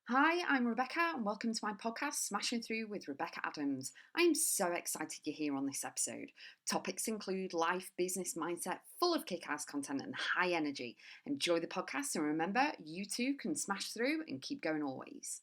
Hi, I'm Rebecca, and welcome to my podcast, Smashing Through with Rebecca Adams. I am so excited you're here on this episode. Topics include life, business, mindset, full of kick-ass content and high energy. Enjoy the podcast, and remember, you too can smash through and keep going always.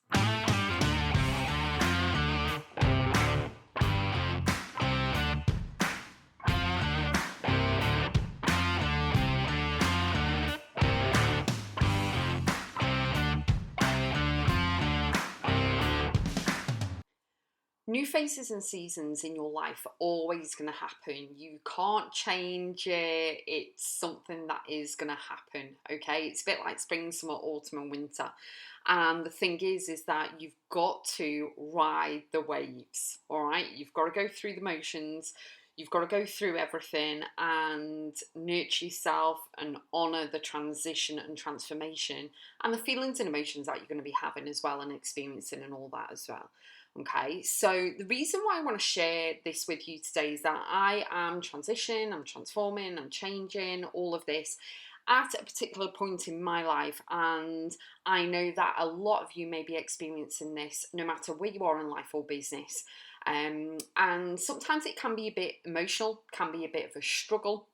New phases and seasons in your life are always going to happen. You can't change it. It's something that is going to happen, okay? It's a bit like spring, summer, autumn and winter. And the thing is that you've got to ride the waves, all right? You've got to go through the motions. You've got to go through everything and nurture yourself and honour the transition and transformation and the feelings and emotions that you're going to be having as well and experiencing and all that as well. Okay, so the reason why I want to share this with you today is that I am transitioning, I'm transforming, I'm changing, all of this at a particular point in my life, and I know that a lot of you may be experiencing this no matter where you are in life or business. And sometimes it can be a bit emotional, can be a bit of a struggle,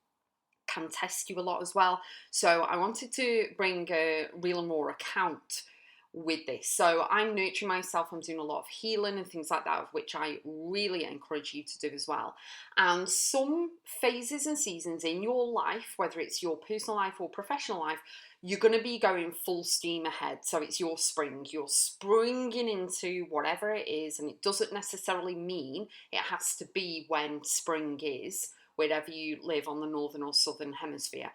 can test you a lot as well. So I wanted to bring a real and raw account with this. So I'm nurturing myself, I'm doing a lot of healing and things like that, of which I really encourage you to do as well. And some phases and seasons in your life, whether it's your personal life or professional life, you're going to be going full steam ahead. So it's your spring, you're springing into whatever it is, and it doesn't necessarily mean it has to be when spring is, wherever you live on the northern or southern hemisphere.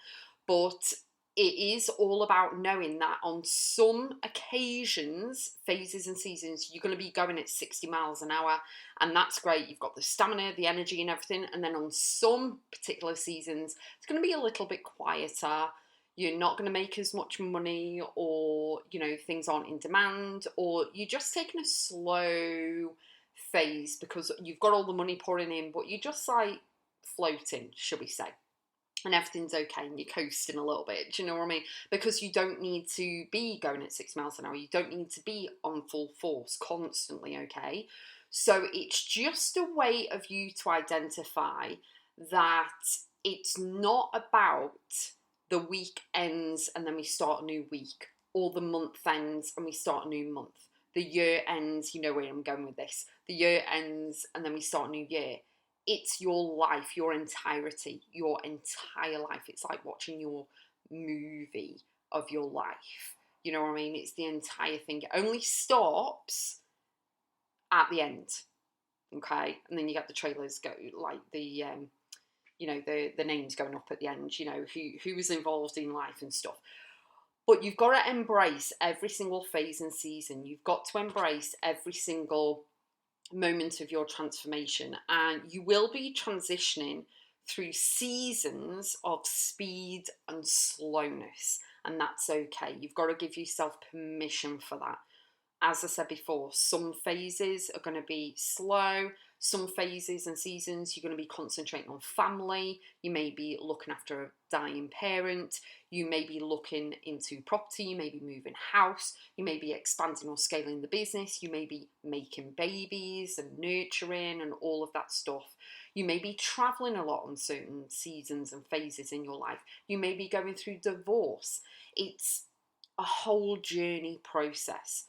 But it is all about knowing that on some occasions, phases and seasons, you're going to be going at 60 miles an hour, and that's great. You've got the stamina, the energy and everything. And then on some particular seasons, it's going to be a little bit quieter. You're not going to make as much money, or, things aren't in demand, or you're just taking a slow phase because you've got all the money pouring in, but you're just like floating, shall we say, and everything's okay and you're coasting a little bit. Do you know what I mean? Because you don't need to be going at 6 miles an hour. You don't need to be on full force constantly, okay? So it's just a way of you to identify that it's not about the week ends and then we start a new week, or the month ends and we start a new month. The year ends, you know where I'm going with this. The year ends and then we start a new year. It's your life, your entirety, your entire life. It's like watching your movie of your life. You know what I mean? It's the entire thing. It only stops at the end, okay? And then you get the trailers go, like the the names going up at the end. Who was involved in life and stuff. But you've got to embrace every single phase and season. You've got to embrace every single moment of your transformation, and you will be transitioning through seasons of speed and slowness, and that's okay. You've got to give yourself permission for that. As I said before, some phases are going to be slow. Some phases and seasons, you're going to be concentrating on family. You may be looking after a dying parent. You may be looking into property. You may be moving house. You may be expanding or scaling the business. You may be making babies and nurturing and all of that stuff. You may be traveling a lot on certain seasons and phases in your life. You may be going through divorce. It's a whole journey process.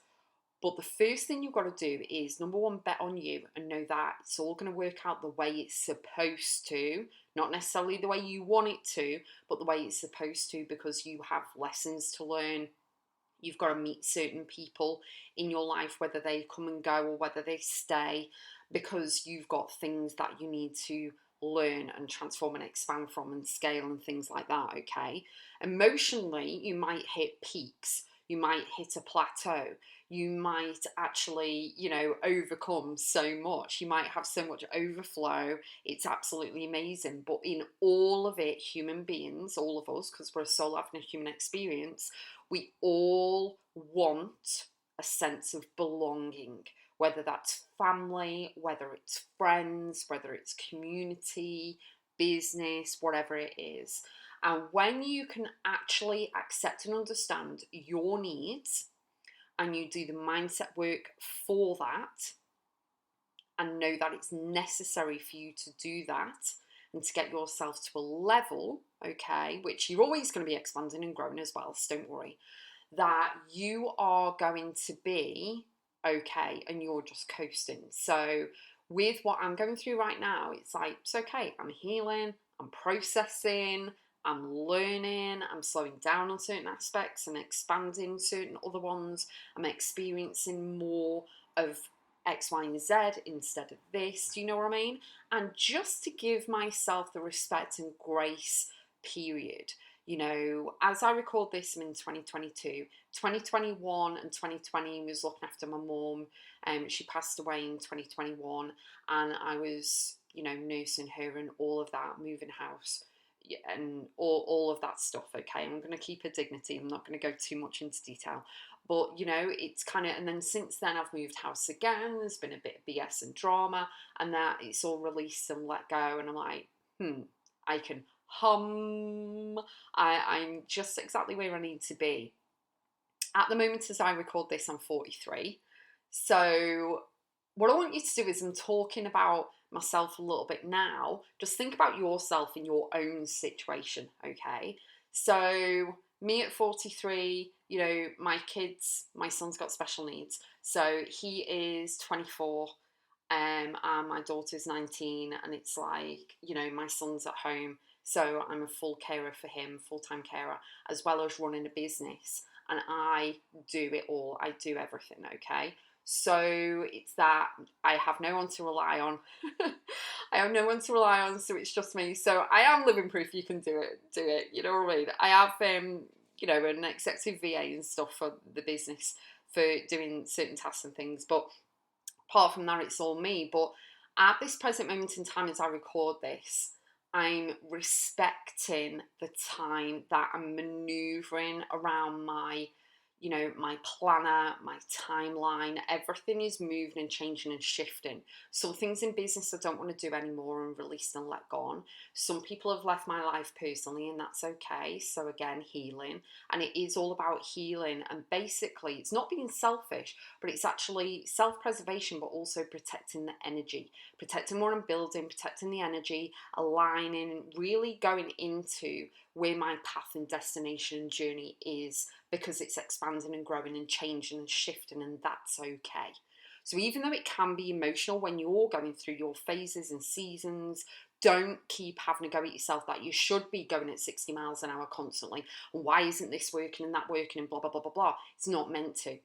But the first thing you've got to do is, number one, bet on you and know that it's all going to work out the way it's supposed to. Not necessarily the way you want it to, but the way it's supposed to, because you have lessons to learn. You've got to meet certain people in your life, whether they come and go or whether they stay, because you've got things that you need to learn and transform and expand from and scale and things like that, okay? Emotionally, you might hit peaks. You might hit a plateau. You might actually, overcome so much. You might have so much overflow. It's absolutely amazing. But in all of it, human beings, all of us, because we're a soul having a human experience, we all want a sense of belonging, whether that's family, whether it's friends, whether it's community, business, whatever it is. And when you can actually accept and understand your needs and you do the mindset work for that, and know that it's necessary for you to do that and to get yourself to a level, okay, which you're always going to be expanding and growing as well, so don't worry, that you are going to be okay and you're just coasting. So with what I'm going through right now, it's like, it's okay, I'm healing, I'm processing, I'm learning, I'm slowing down on certain aspects and expanding certain other ones. I'm experiencing more of X, Y, and Z instead of this. Do you know what I mean? And just to give myself the respect and grace, period. You know, as I record this, I'm in 2022. 2021 and 2020 was looking after my mum. She passed away in 2021, and I was, you know, nursing her and all of that, moving house, and all of that stuff. Okay, I'm going to keep her dignity. I'm not going to go too much into detail. But, you know, it's kind of, and then since then I've moved house again. There's been a bit of BS and drama, and that it's all released and let go. And I'm like, I can I'm just exactly where I need to be. At the moment as I record this, I'm 43. So what I want you to do is, I'm talking about myself a little bit now. Just think about yourself in your own situation, okay? So me at 43, you know, my son's got special needs. So he is 24, and my daughter's 19, and it's like, you know, my son's at home. So I'm a full carer for him, full-time carer, as well as running a business. And I do it all. I do everything, okay? So it's that I have no one to rely on. I have no one to rely on, so it's just me. So I am living proof you can do it. You know what I mean? I have, you know, an executive VA and stuff for the business for doing certain tasks and things. But apart from that, it's all me. But at this present moment in time, as I record this, I'm respecting the time that I'm maneuvering around my, you know, my planner, my timeline. Everything is moving and changing and shifting. Some things in business I don't want to do anymore and release and let go on. Some people have left my life personally, and that's okay. So again, healing. And it is all about healing. And basically, it's not being selfish, but it's actually self-preservation, but also protecting the energy, protecting what I'm building, protecting the energy, aligning, really going into where my path and destination and journey is, because it's expanding and growing and changing and shifting, and that's okay. So even though it can be emotional when you're going through your phases and seasons, don't keep having to go at yourself that you should be going at 60 miles an hour constantly. And why isn't this working and that working and blah, blah, blah, blah, blah. It's not meant to.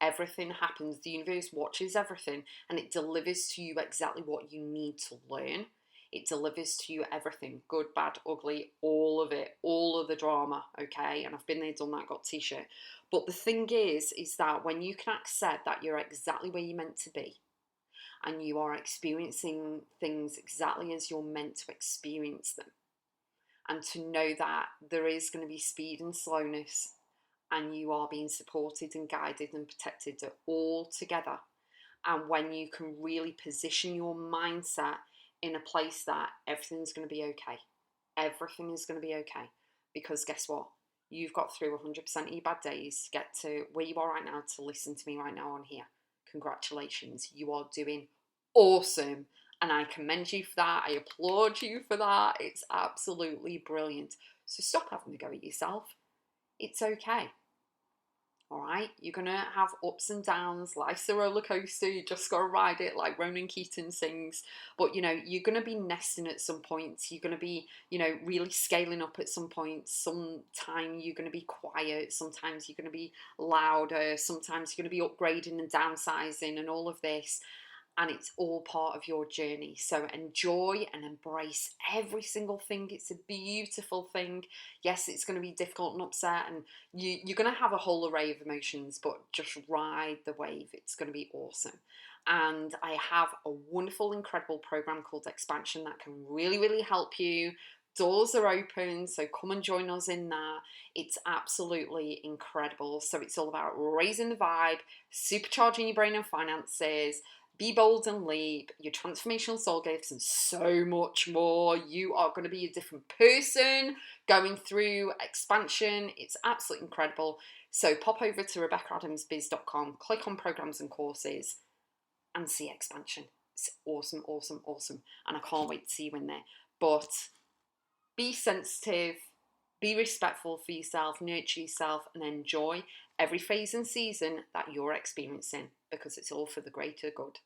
Everything happens. The universe watches everything, and it delivers to you exactly what you need to learn. It delivers to you everything, good, bad, ugly, all of it, all of the drama, okay? And I've been there, done that, got a t-shirt. But the thing is that when you can accept that you're exactly where you're meant to be, and you are experiencing things exactly as you're meant to experience them, and to know that there is going to be speed and slowness, and you are being supported and guided and protected all together. And when you can really position your mindset in a place that everything's going to be okay, everything is going to be okay. Because guess what? You've got through 100% of your bad days to get to where you are right now, to listen to me right now on here. Congratulations, you are doing awesome. And I commend you for that. I applaud you for that. It's absolutely brilliant. So stop having to go at yourself. It's okay. All right, you're gonna have ups and downs. Life's a roller coaster. You just gotta ride it, like Ronan Keating sings. But you know, you're gonna be nesting at some points. You're gonna be, you know, really scaling up at some points. Sometime you're gonna be quiet. Sometimes you're gonna be louder. Sometimes you're gonna be upgrading and downsizing and all of this. And it's all part of your journey. So enjoy and embrace every single thing. It's a beautiful thing. Yes, it's going to be difficult and upset, and you're going to have a whole array of emotions, but just ride the wave. It's going to be awesome. And I have a wonderful, incredible program called Expansion that can really, really help you. Doors are open, so come and join us in that. It's absolutely incredible. So it's all about raising the vibe, supercharging your brain and finances, be bold and leap, your transformational soul gifts, and so much more. You are going to be a different person going through expansion. It's absolutely incredible. So pop over to RebeccaAdamsBiz.com, click on programs and courses, and see expansion. It's awesome, awesome, awesome. And I can't wait to see you in there. But be sensitive, be respectful for yourself, nurture yourself, and enjoy every phase and season that you're experiencing, because it's all for the greater good.